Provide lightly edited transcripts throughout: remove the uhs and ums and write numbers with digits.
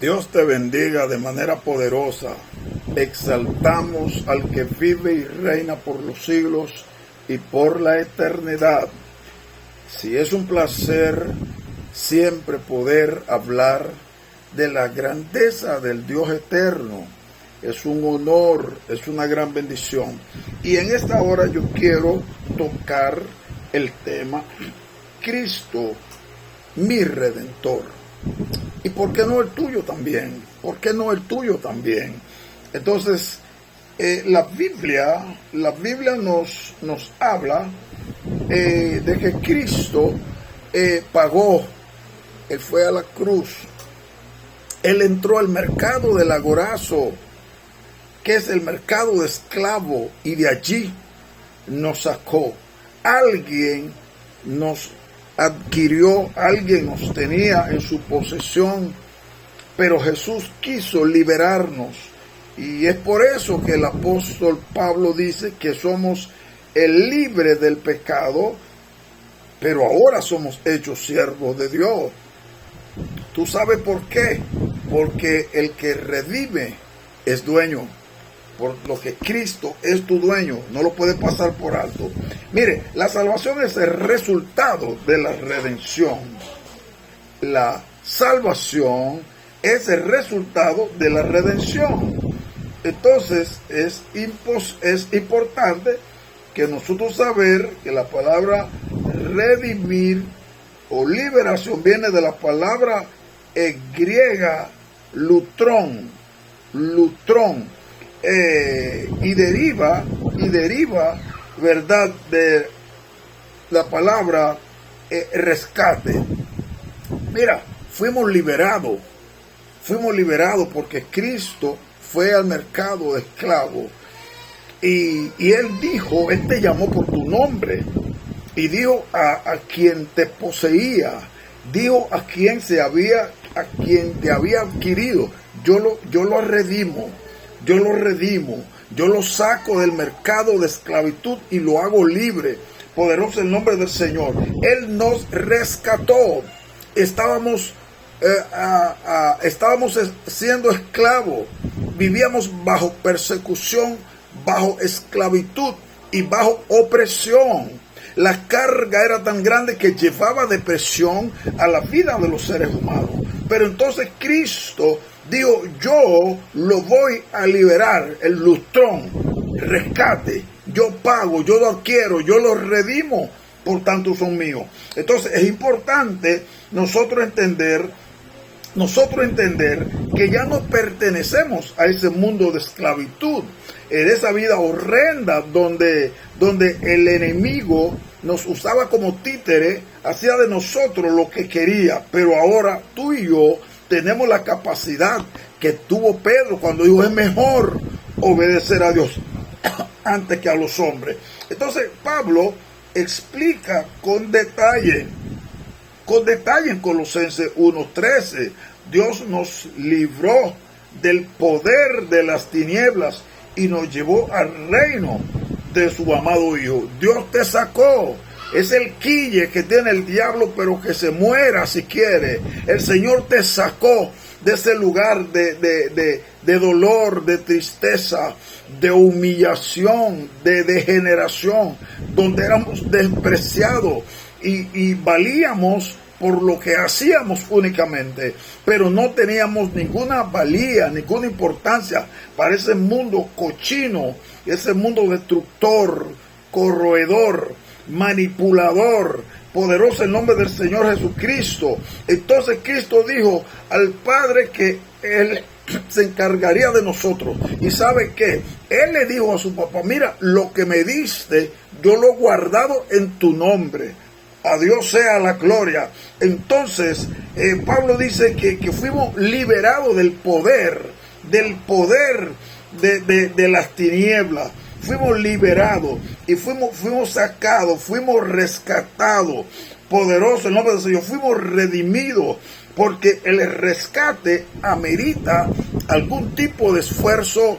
Dios te bendiga de manera poderosa. Exaltamos al que vive y reina por los siglos y por la eternidad. Si es un placer siempre poder hablar de la grandeza del Dios eterno. Es un honor, es una gran bendición. Y en esta hora yo quiero tocar el tema Cristo, mi Redentor. ¿Y por qué no el tuyo también? ¿Por qué no el tuyo también? Entonces, la Biblia nos habla de que Cristo pagó. Él fue a la cruz. Él entró al mercado del agorazo, que es el mercado de esclavo, y de allí nos sacó. Alguien nos adquirió, alguien nos tenía en su posesión, pero Jesús quiso liberarnos. Y es por eso que el apóstol Pablo dice que somos el libre del pecado, pero ahora somos hechos siervos de Dios. ¿Tú sabes por qué? Porque el que redime es dueño. Por lo que Cristo es tu dueño, no lo puedes pasar por alto. Mire, la salvación es el resultado de la redención. La salvación es el resultado de la redención. Entonces es importante que nosotros saber que la palabra redimir o liberación viene de la palabra griega lutrón, y deriva, ¿verdad?, de la palabra rescate. Mira, fuimos liberados porque Cristo fue al mercado de esclavos y Él dijo, Él te llamó por tu nombre y dijo a quien te poseía, dijo a quien te había adquirido, yo lo redimo, yo lo saco del mercado de esclavitud y lo hago libre. Poderoso el nombre del Señor. Él nos rescató. Estábamos siendo esclavos, vivíamos bajo persecución, bajo esclavitud y bajo opresión. La carga era tan grande que llevaba depresión a la vida de los seres humanos. Pero entonces Cristo dijo, yo lo voy a liberar, el lustrón, rescate, yo pago, yo lo adquiero, yo lo redimo, por tanto son míos. Entonces es importante nosotros entender que ya no pertenecemos a ese mundo de esclavitud, en esa vida horrenda donde el enemigo nos usaba como títere, hacía de nosotros lo que quería. Pero ahora tú y yo tenemos la capacidad que tuvo Pedro cuando dijo, es mejor obedecer a Dios antes que a los hombres. Entonces Pablo explica con detalle en Colosenses 1:13, Dios nos libró del poder de las tinieblas y nos llevó al reino de su amado Hijo. Dios te sacó. Es el quille que tiene el diablo, pero que se muera si quiere. El Señor te sacó de ese lugar de dolor, de tristeza, de humillación, de degeneración, donde éramos despreciados y valíamos por lo que hacíamos únicamente, pero no teníamos ninguna valía, ninguna importancia para ese mundo cochino, ese mundo destructor, corroedor, manipulador. Poderoso el nombre del Señor Jesucristo. Entonces Cristo dijo al Padre que Él se encargaría de nosotros. ¿Y sabe qué? Él le dijo a su papá, mira, lo que me diste, yo lo he guardado en tu nombre. A Dios sea la gloria. Entonces, Pablo dice que fuimos liberados del poder de las tinieblas. Fuimos liberados y fuimos sacados, fuimos rescatados. Poderoso el nombre del Señor. Fuimos redimidos, porque el rescate amerita algún tipo de esfuerzo,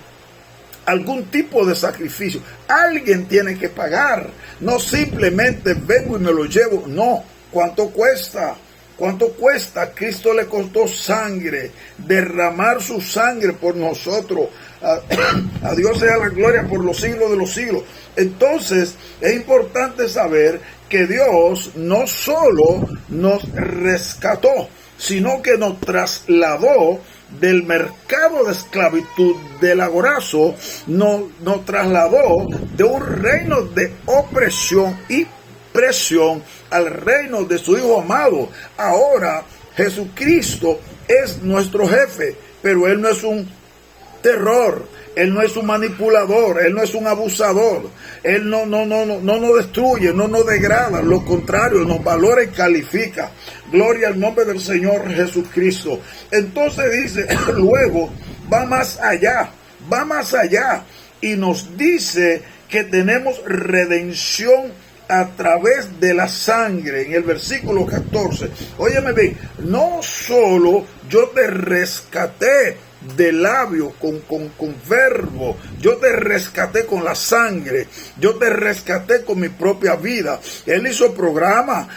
algún tipo de sacrificio. Alguien tiene que pagar. No simplemente vengo y me lo llevo. No. ¿Cuánto cuesta? ¿Cuánto cuesta? Cristo le costó sangre, derramar su sangre por nosotros. A Dios sea la gloria por los siglos de los siglos. Entonces, es importante saber que Dios no solo nos rescató, sino que nos trasladó del mercado de esclavitud, del agorazo, nos trasladó de un reino de opresión y presión al reino de su Hijo amado. Ahora Jesucristo es nuestro jefe, pero Él no es un terror, Él no es un manipulador, Él no es un abusador, Él no nos destruye, no nos degrada, lo contrario, nos valora y califica. Gloria al nombre del Señor Jesucristo. Entonces dice, luego va más allá y nos dice que tenemos redención a través de la sangre. En el versículo 14, óyeme bien, no solo yo te rescaté de labio, con verbo, yo te rescaté con la sangre, yo te rescaté con mi propia vida. Él hizo programa.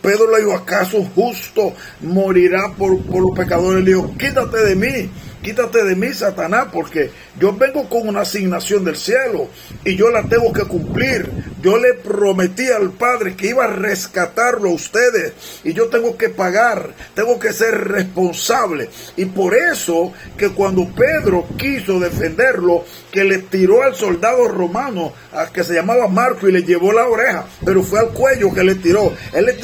Pedro le dijo, ¿acaso justo morirá por los pecadores? Le dijo, quítate de mí, Satanás, porque yo vengo con una asignación del cielo y yo la tengo que cumplir. Yo le prometí al Padre que iba a rescatarlo a ustedes y yo tengo que pagar, tengo que ser responsable. Y por eso que cuando Pedro quiso defenderlo, que le tiró al soldado romano que se llamaba Marco y le llevó la oreja, pero fue al cuello que le tiró. Él le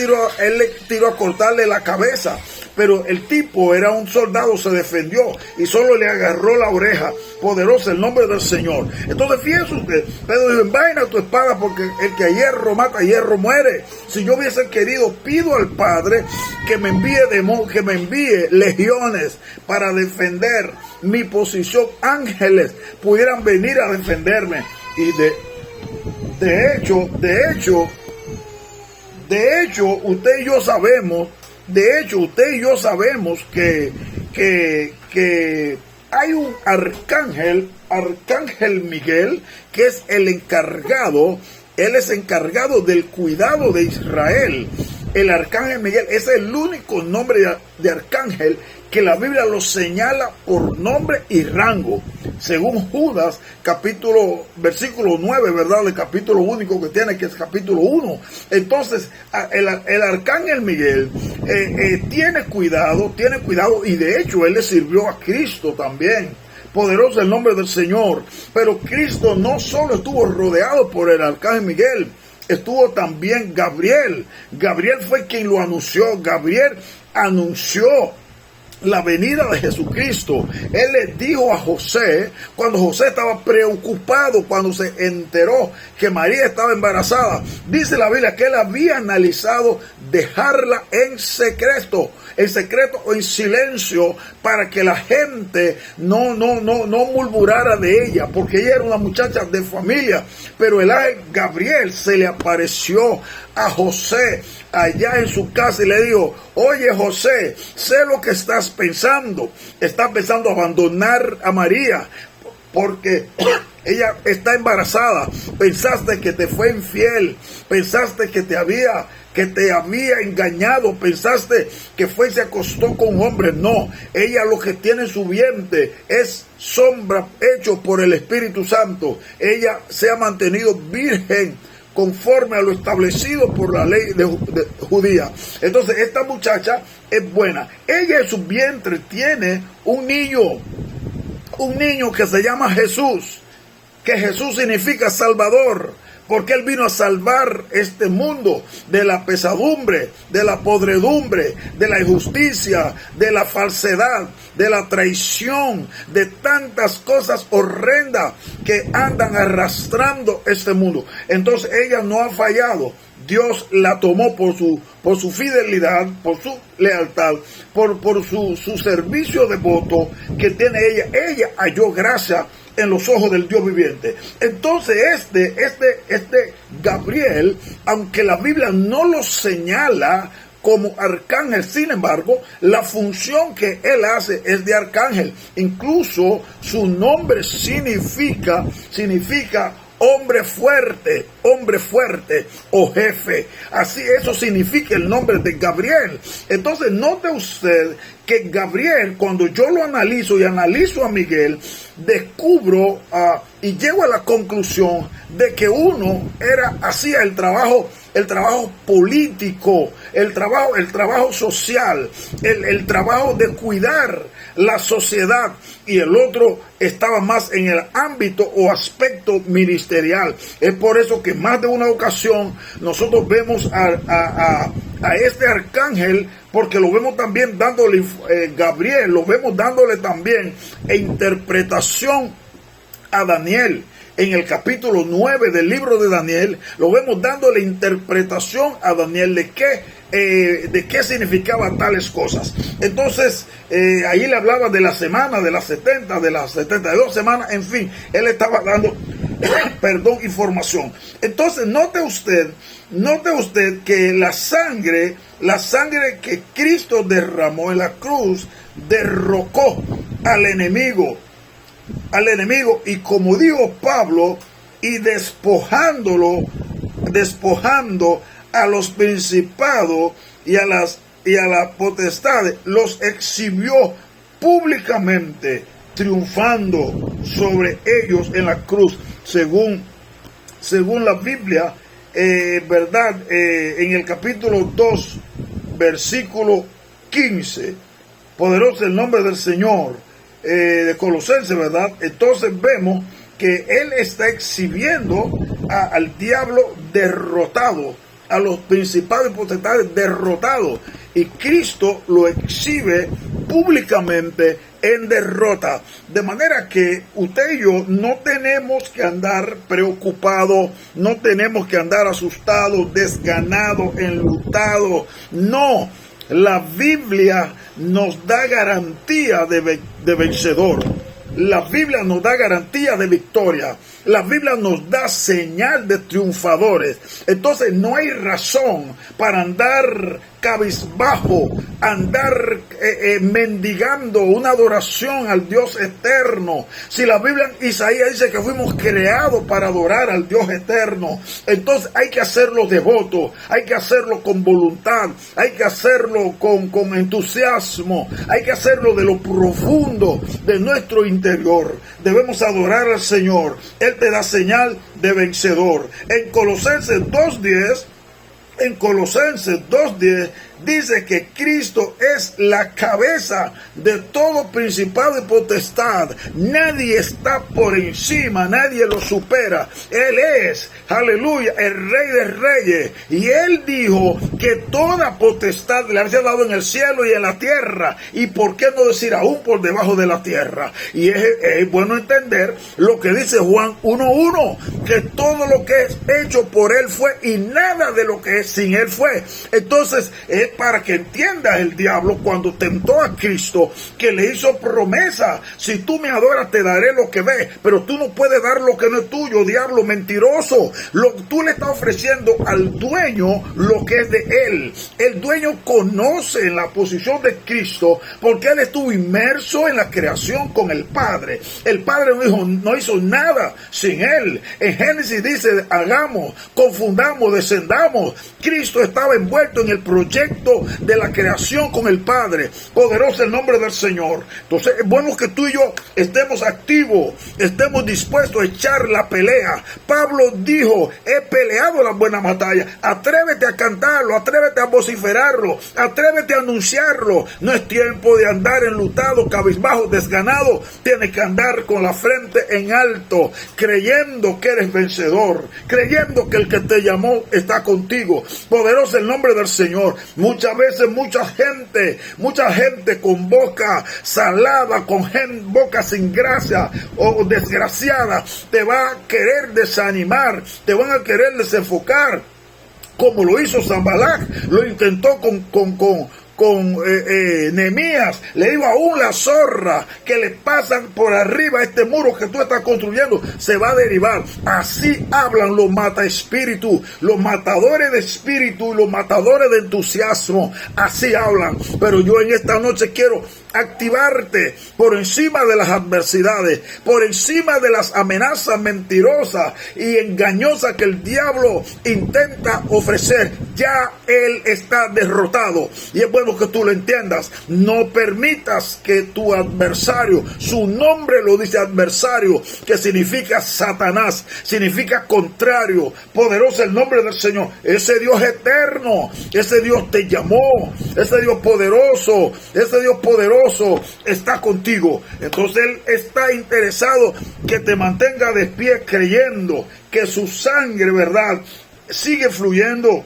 tiró a cortarle la cabeza. Pero el tipo era un soldado, se defendió y solo le agarró la oreja. Poderoso el nombre del Señor. Entonces fíjense usted, Pedro dijo, envaina tu espada porque el que a hierro mata, a hierro muere. Si yo hubiese querido, pido al Padre que me envíe legiones para defender mi posición. Ángeles pudieran venir a defenderme. Y de hecho, usted y yo sabemos que hay un arcángel Miguel, que es el encargado, él es encargado del cuidado de Israel. El arcángel Miguel es el único nombre de arcángel que la Biblia lo señala por nombre y rango. Según Judas, versículo 9, ¿verdad? El capítulo único que tiene, que es capítulo 1. Entonces, el arcángel Miguel tiene cuidado, y de hecho, él le sirvió a Cristo también. Poderoso el nombre del Señor. Pero Cristo no solo estuvo rodeado por el arcángel Miguel, estuvo también Gabriel. Gabriel fue quien lo anunció. Gabriel anunció la venida de Jesucristo. Él le dijo a José, cuando José estaba preocupado, cuando se enteró que María estaba embarazada, dice la Biblia que él había analizado dejarla en secreto o en silencio, para que la gente no murmurara de ella, porque ella era una muchacha de familia. Pero el ángel Gabriel se le apareció a José allá en su casa y le dijo, oye José, sé lo que estás pensando abandonar a María porque ella está embarazada. Pensaste que te fue infiel, pensaste que te había engañado, pensaste que se acostó con un hombre. No, ella lo que tiene en su vientre es sombra hecho por el Espíritu Santo. Ella se ha mantenido virgen conforme a lo establecido por la ley de judía. Entonces esta muchacha es buena. Ella en su vientre tiene un niño que se llama Jesús, que Jesús significa Salvador, porque Él vino a salvar este mundo de la pesadumbre, de la podredumbre, de la injusticia, de la falsedad, de la traición, de tantas cosas horrendas que andan arrastrando este mundo. Entonces ella no ha fallado. Dios la tomó por su fidelidad, por su lealtad, por su servicio devoto que tiene ella. Ella halló gracia en los ojos del Dios viviente. Entonces este Gabriel, aunque la Biblia no lo señala como arcángel, sin embargo, la función que él hace es de arcángel. Incluso su nombre significa hombre fuerte o jefe. Así eso significa el nombre de Gabriel. Entonces note usted que Gabriel, cuando yo lo analizo y analizo a Miguel, descubro y llego a la conclusión de que uno hacía el trabajo político, el trabajo social, el trabajo de cuidar la sociedad, y el otro estaba más en el ámbito o aspecto ministerial. Es por eso que más de una ocasión nosotros vemos a este arcángel, porque lo vemos también dándole, Gabriel, lo vemos dándole también interpretación a Daniel. En el capítulo 9 del libro de Daniel, lo vemos dándole interpretación a Daniel de qué significaban tales cosas. Entonces, ahí le hablaba de la semana, de las 70, de las 72 semanas, en fin, él estaba dando, información. Entonces, note usted que la sangre que Cristo derramó en la cruz, derrocó al enemigo, y como dijo Pablo, y despojando a los principados y a las potestades, los exhibió públicamente, triunfando sobre ellos en la cruz, según la Biblia, verdad, en el capítulo 2, versículo 15, poderoso el nombre del Señor, de Colosenses, ¿verdad? Entonces vemos que él está exhibiendo al diablo derrotado, a los principados y potestades derrotados, y Cristo lo exhibe públicamente en derrota, de manera que usted y yo no tenemos que andar preocupados, no tenemos que andar asustados, desganados, enlutados. No, la Biblia nos da garantía de vencedor. La Biblia nos da garantía de victoria. La Biblia nos da señal de triunfadores. Entonces no hay razón para andar cabizbajo, andar mendigando una adoración al Dios eterno. Si la Biblia en Isaías dice que fuimos creados para adorar al Dios eterno, entonces hay que hacerlo devoto, hay que hacerlo con voluntad, hay que hacerlo con entusiasmo, hay que hacerlo de lo profundo de nuestro interior. Debemos adorar al Señor. Él te da señal de vencedor. En Colosenses 2:10 dice que Cristo es la cabeza de todo principado y potestad. Nadie está por encima, nadie lo supera. Él es, aleluya, el Rey de Reyes. Y Él dijo que toda potestad le había dado en el cielo y en la tierra. Y por qué no decir aún por debajo de la tierra. Y es bueno entender lo que dice Juan 1:1, que todo lo que es hecho por Él fue, y nada de lo que es sin Él fue. Entonces es para que entienda el diablo, cuando tentó a Cristo, que le hizo promesa: si tú me adoras te daré lo que ves, pero tú no puedes dar lo que no es tuyo, diablo mentiroso. Tú le estás ofreciendo al dueño lo que es de él. El dueño conoce la posición de Cristo porque él estuvo inmerso en la creación con el Padre. El Padre no hizo nada sin él. En Génesis dice: hagamos, confundamos, descendamos. Cristo estaba envuelto en el proyecto de la creación con el Padre. Poderoso el nombre del Señor. Entonces es bueno que tú y yo estemos activos, estemos dispuestos a echar la pelea. Pablo dijo: he peleado la buena batalla. Atrévete a cantarlo, atrévete a vociferarlo, atrévete a anunciarlo. No es tiempo de andar enlutado, cabizbajo, desganado. Tienes que andar con la frente en alto, creyendo que eres vencedor, creyendo que el que te llamó está contigo. Poderoso el nombre del Señor. Muchas veces mucha gente con boca salada, con boca sin gracia o desgraciada, te va a querer desanimar, te van a querer desenfocar, como lo hizo Sanballat. Lo intentó con Nehemías, le dijo aún la zorra que le pasan por arriba este muro que tú estás construyendo se va a derribar. Así hablan los mata espíritu, los matadores de espíritu y los matadores de entusiasmo. Así hablan. Pero yo en esta noche quiero activarte por encima de las adversidades, por encima de las amenazas mentirosas y engañosas que el diablo intenta ofrecer. Ya él está derrotado, y es bueno que tú lo entiendas. No permitas que tu adversario, su nombre lo dice adversario, que significa Satanás, significa contrario. Poderoso el nombre del Señor. Ese Dios eterno, ese Dios te llamó, ese Dios poderoso está contigo. Entonces él está interesado que te mantenga de pie, creyendo que su sangre, ¿verdad?, sigue fluyendo.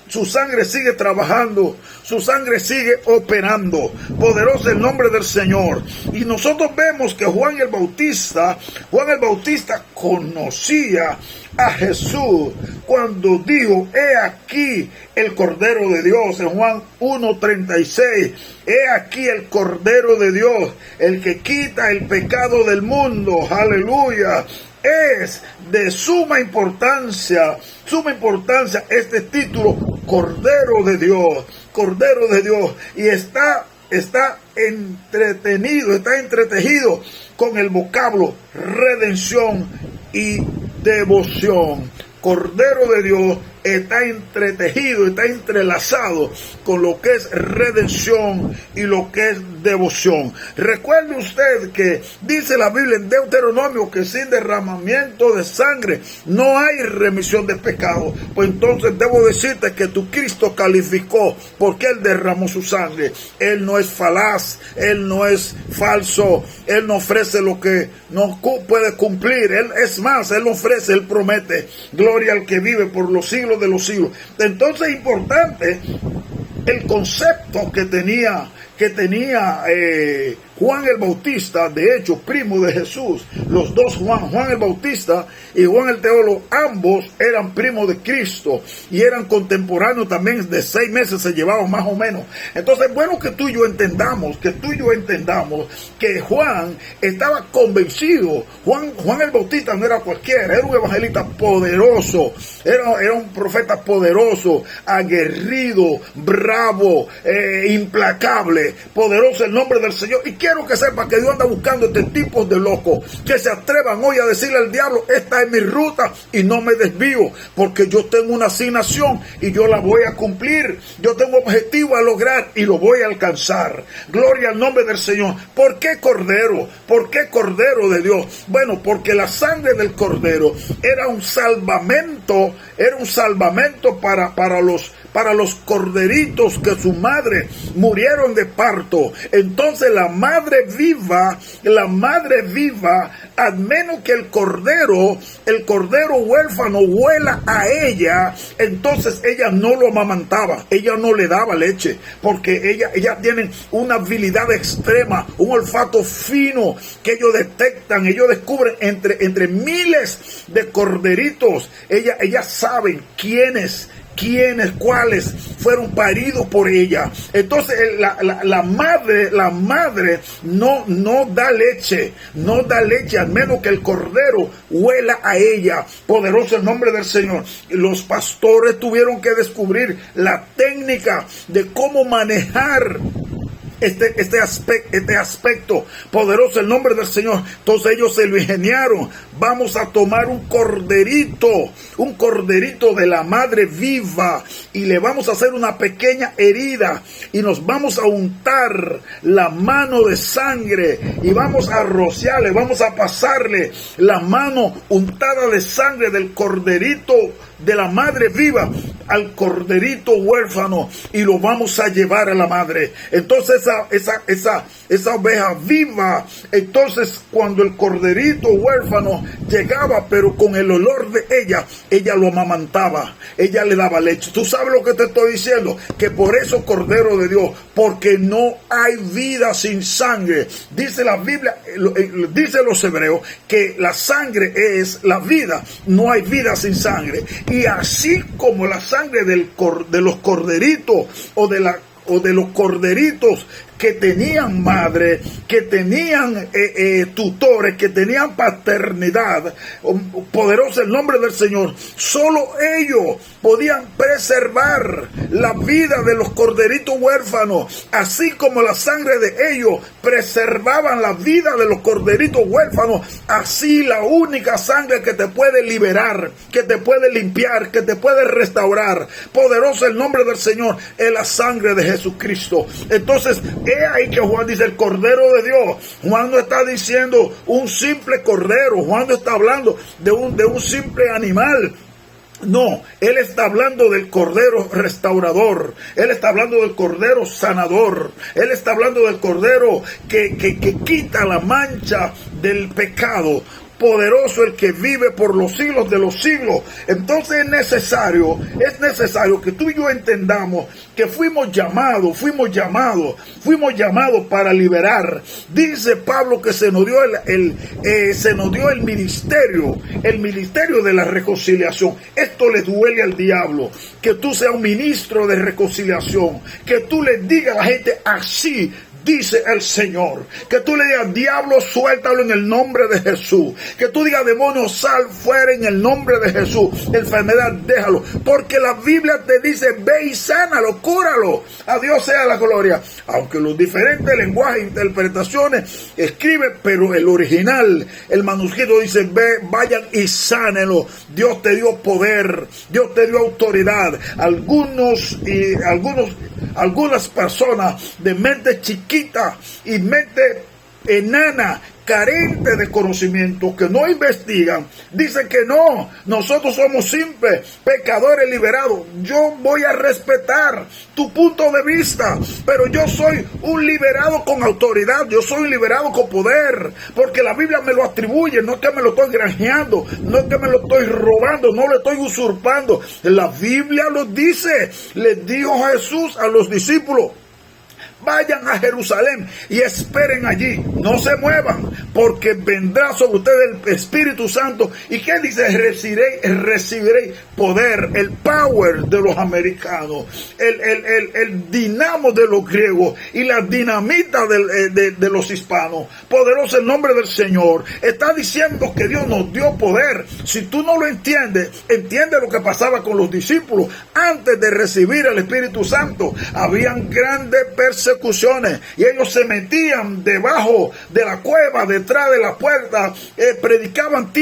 Su sangre sigue trabajando, su sangre sigue operando. Poderoso el nombre del Señor. Y nosotros vemos que Juan el Bautista conocía a Jesús cuando dijo: he aquí el Cordero de Dios, en Juan 1:36. He aquí el Cordero de Dios, el que quita el pecado del mundo. Aleluya. Es de suma importancia este título, Cordero de Dios, y está entretejido con el vocablo redención y devoción. Cordero de Dios está entretejido, está entrelazado con lo que es redención y lo que es devoción. Recuerde usted que dice la Biblia en Deuteronomio que sin derramamiento de sangre no hay remisión de pecado. Pues entonces debo decirte que tu Cristo calificó porque Él derramó su sangre. Él no es falaz, Él no es falso, Él no ofrece lo que no puede cumplir. Él es más, Él ofrece, Él promete. Gloria al que vive por los siglos de los siglos. Entonces es importante el concepto que tenía Juan el Bautista, de hecho primo de Jesús. Los dos Juan el Bautista y Juan el Teólogo, ambos eran primos de Cristo y eran contemporáneos también, de 6 meses se llevaban más o menos. Entonces, bueno que tú y yo entendamos que Juan estaba convencido. Juan el Bautista no era cualquiera, era un evangelista poderoso, era un profeta poderoso, aguerrido, bravo, implacable. Poderoso el nombre del Señor. Y quiero que sepa que Dios anda buscando este tipo de locos que se atrevan hoy a decirle al diablo: esta es mi ruta y no me desvío, porque yo tengo una asignación y yo la voy a cumplir. Yo tengo un objetivo a lograr y lo voy a alcanzar. Gloria al nombre del Señor. ¿Por qué Cordero? ¿Por qué Cordero de Dios? Bueno, porque la sangre del Cordero era un salvamento, para los corderitos que su madre murieron de parto. Entonces la madre viva, a menos que el cordero huérfano huela a ella, entonces ella no lo amamantaba, ella no le daba leche, porque ella tienen una habilidad extrema, un olfato fino que ellos detectan, ellos descubren entre miles de corderitos, ellas saben cuáles fueron paridos por ella. Entonces la madre no da leche, al menos que el cordero huela a ella. Poderoso el nombre del Señor. Los pastores tuvieron que descubrir la técnica de cómo manejar este aspecto. Poderoso el nombre del Señor. Entonces ellos se lo ingeniaron. Vamos a tomar un corderito de la madre viva, y le vamos a hacer una pequeña herida y nos vamos a untar la mano de sangre y vamos a rociarle, vamos a pasarle la mano untada de sangre del corderito de la madre viva al corderito huérfano, y lo vamos a llevar a la madre. Entonces esa oveja viva, entonces cuando el corderito huérfano llegaba, pero con el olor de ella lo amamantaba, ella le daba leche. ¿Tú sabes lo que te estoy diciendo? Que por eso Cordero de Dios, porque no hay vida sin sangre. Dice la Biblia, dice los hebreos, que la sangre es la vida, no hay vida sin sangre. Y así como la sangre de los corderitos o de o de los corderitos que tenían madre, que tenían tutores, que tenían paternidad. Poderoso el nombre del Señor. Solo ellos podían preservar la vida de los corderitos huérfanos, así como la sangre de ellos preservaban la vida de los corderitos huérfanos. Así la única sangre que te puede liberar, que te puede limpiar, que te puede restaurar, poderoso el nombre del Señor, es la sangre de Jesucristo. Entonces, es ahí que Juan dice el Cordero de Dios. Juan no está diciendo un simple cordero, Juan no está hablando de un simple animal. No, él está hablando del Cordero restaurador, él está hablando del Cordero sanador, él está hablando del Cordero que quita la mancha del pecado. Poderoso el que vive por los siglos de los siglos. Entonces es necesario que tú y yo entendamos que fuimos llamados para liberar. Dice Pablo que se nos dio el ministerio de la reconciliación. Esto le duele al diablo, que tú seas un ministro de reconciliación, que tú le digas a la gente así dice el Señor, que tú le digas diablo suéltalo en el nombre de Jesús, que tú digas demonio sal fuera en el nombre de Jesús, enfermedad déjalo, porque la Biblia te dice ve y sánalo, cúralo, a Dios sea la gloria. Aunque los diferentes lenguajes e interpretaciones escriben, pero el original, el manuscrito dice ve, vayan y sánelo. Dios te dio poder, Dios te dio autoridad. Algunas personas de mente chiquita y mente enana, carente de conocimiento, que no investigan, dicen que no, nosotros somos simples pecadores liberados. Yo voy a respetar tu punto de vista, pero yo soy un liberado con autoridad, yo soy un liberado con poder, porque la Biblia me lo atribuye, no es que me lo estoy granjeando, no es que me lo estoy robando, no lo estoy usurpando. La Biblia lo dice. Les dijo Jesús a los discípulos: vayan a Jerusalén y esperen allí, no se muevan, porque vendrá sobre ustedes el Espíritu Santo. ¿Y qué dice? Recibiréis poder, el power de los americanos, el dinamo de los griegos y la dinamita de los hispanos. Poderoso el nombre del Señor. Está diciendo que Dios nos dio poder. Si tú no lo entiendes, entiende lo que pasaba con los discípulos antes de recibir el Espíritu Santo. Habían grandes persecuciones y ellos se metían debajo de la cueva, detrás de la puerta, predicaban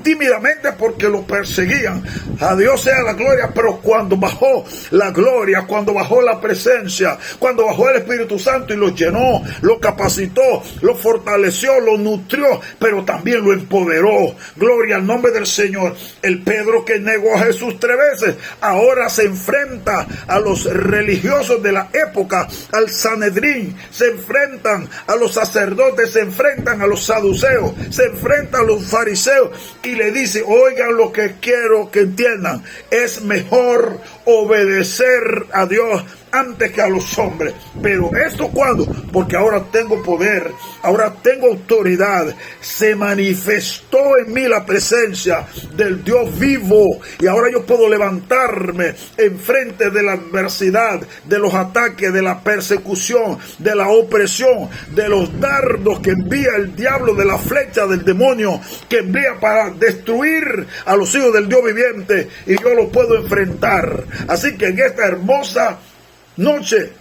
tímidamente porque los perseguían. A Dios sea la gloria. Pero cuando bajó la gloria, cuando bajó la presencia, cuando bajó el Espíritu Santo y los llenó, los capacitó, los fortaleció, los nutrió, pero también lo empoderó. Gloria al nombre del Señor. El Pedro que negó a Jesús 3 veces, ahora se enfrenta a los religiosos de la época, al Sanedrín, se enfrentan a los sacerdotes, se enfrentan a los saduceos, se enfrentan a los fariseos y le dice: oigan lo que quiero que entiendan, es mejor obedecer a Dios antes que a los hombres. Pero esto cuando, porque ahora tengo poder, ahora tengo autoridad, se manifestó en mí la presencia del Dios vivo y ahora yo puedo levantarme en frente de la adversidad, de los ataques, de la persecución, de la opresión, de los dardos que envía el diablo, de la flecha del demonio que envía para destruir a los hijos del Dios viviente, y yo lo puedo enfrentar. Así que en esta hermosa noche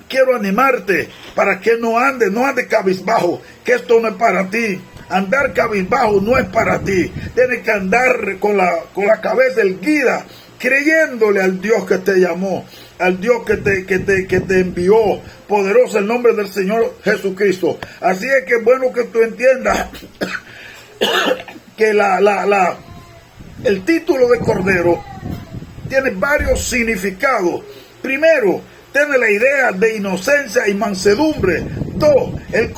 quiero animarte para que no andes cabizbajo, que esto no es para ti. Andar cabizbajo no es para ti. Tienes que andar con la cabeza erguida, creyéndole al Dios que te llamó, al Dios que te envió. Poderoso el nombre del Señor Jesucristo. Así es que es bueno que tú entiendas que el título de Cordero tiene varios significados. Primero, tiene la idea de inocencia y mansedumbre. Dos, el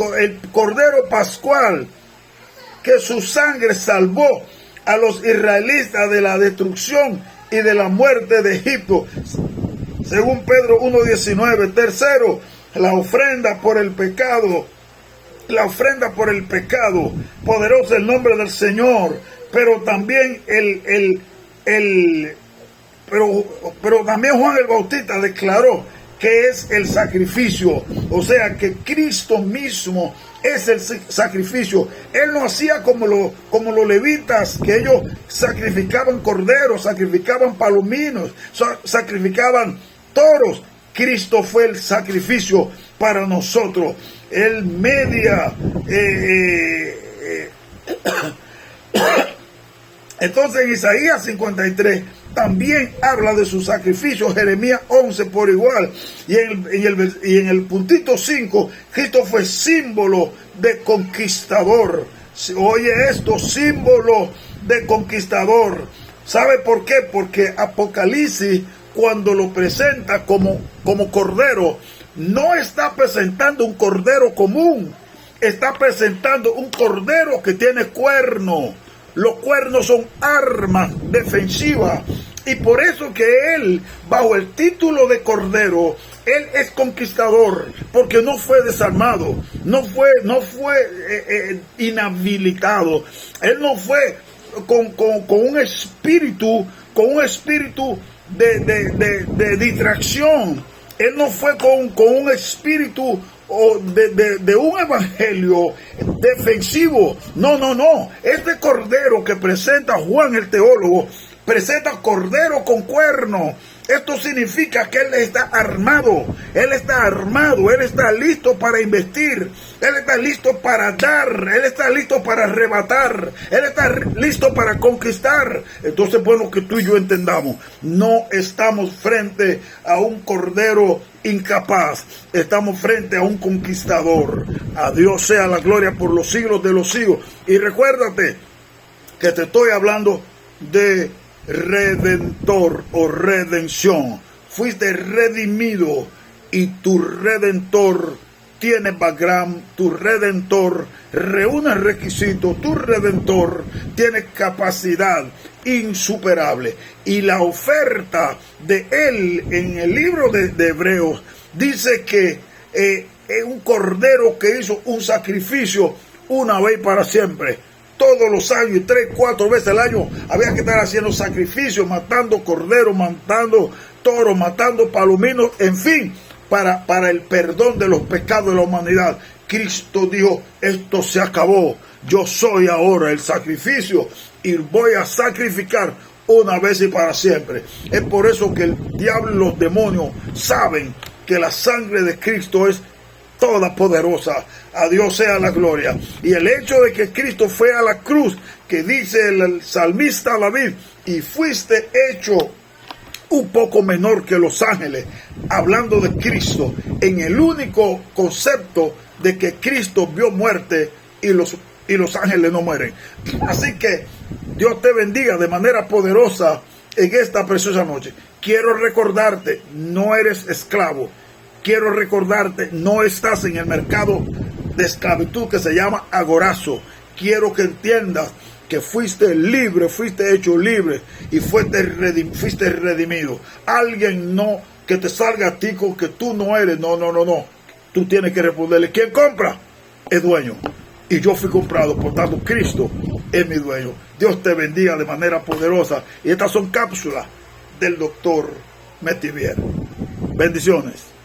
Cordero Pascual, que su sangre salvó a los israelitas de la destrucción y de la muerte de Egipto, según Pedro 1:19. Tercero, la ofrenda por el pecado. La ofrenda por el pecado. Poderoso el nombre del Señor. Pero también pero también Juan el Bautista declaró que es el sacrificio. O sea que Cristo mismo es el sacrificio. Él no hacía como los levitas, que ellos sacrificaban corderos, sacrificaban palominos, sacrificaban toros. Cristo fue el sacrificio para nosotros. Él media. Entonces en Isaías 53 también habla de su sacrificio. Jeremías 11 por igual. Y en el puntito 5, Cristo fue símbolo de conquistador. Oye esto, símbolo de conquistador. ¿Sabe por qué? Porque Apocalipsis, cuando lo presenta como cordero, no está presentando un cordero común. Está presentando un cordero que tiene cuerno. Los cuernos son armas defensivas. Y por eso que él, bajo el título de cordero, él es conquistador, porque no fue desarmado, no fue inhabilitado. Él no fue con un espíritu de distracción. Él no fue con un espíritu de un evangelio defensivo. No. Este cordero que presenta Juan el teólogo, presenta cordero con cuerno. Esto significa que él está armado, él está listo para investir, él está listo para dar, él está listo para arrebatar, él está listo para conquistar. Entonces, bueno, que tú y yo entendamos, no estamos frente a un cordero incapaz, estamos frente a un conquistador. A Dios sea la gloria por los siglos de los siglos. Y recuérdate que te estoy hablando de redentor o redención. Fuiste redimido y tu redentor tiene background, tu redentor reúne requisitos, tu redentor tiene capacidad insuperable. Y la oferta de él en el libro de Hebreos dice que es un cordero que hizo un sacrificio una vez para siempre. Todos los años, y 3, 4 veces al año, había que estar haciendo sacrificios, matando corderos, matando toros, matando palominos, en fin, para el perdón de los pecados de la humanidad. Cristo dijo, esto se acabó, yo soy ahora el sacrificio y voy a sacrificar una vez y para siempre. Es por eso que el diablo y los demonios saben que la sangre de Cristo es toda poderosa. A Dios sea la gloria. Y el hecho de que Cristo fue a la cruz, que dice el salmista David, y fuiste hecho un poco menor que los ángeles, hablando de Cristo, en el único concepto de que Cristo vio muerte y los ángeles no mueren. Así que Dios te bendiga de manera poderosa en esta preciosa noche. Quiero recordarte, no eres esclavo. Quiero recordarte, no estás en el mercado de esclavitud que se llama agorazo. Quiero que entiendas que fuiste libre, fuiste hecho libre y fuiste redimido. Alguien no que te salga a ti con que tú no eres. No. Tú tienes que responderle, ¿quién compra? Es dueño. Y yo fui comprado, por tanto Cristo es mi dueño. Dios te bendiga de manera poderosa. Y estas son cápsulas del doctor Metivier. Bendiciones.